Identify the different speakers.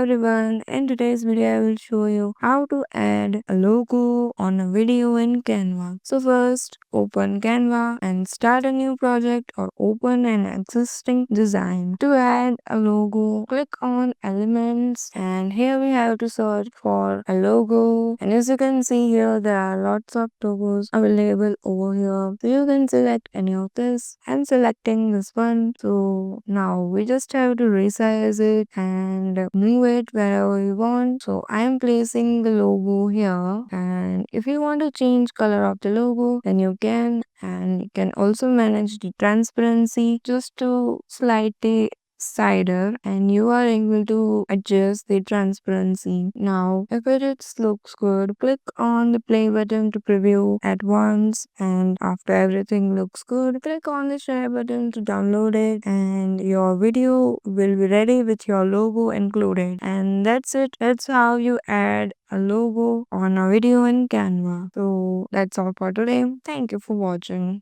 Speaker 1: everyone, in today's video I will show you how to add a logo on a video in Canva. So first open Canva and start a new project or open an existing design. To add a logo, click on elements and here we have to search for a logo, and as you can see here there are lots of logos available over here. So you can select any of this. I'm selecting this one. So now we just have to resize it and move it wherever we want. So I am placing the logo here, and if you want to change color of the logo then you can, and you can also manage the transparency just to slightly cider, and you are able to adjust the transparency. Now if it looks good, click on the play button to preview at once, and after everything looks good, click on the share button to download it, and your video will be ready with your logo included. And that's it. That's how you add a logo on a video in Canva. So that's all for today. Thank you for watching.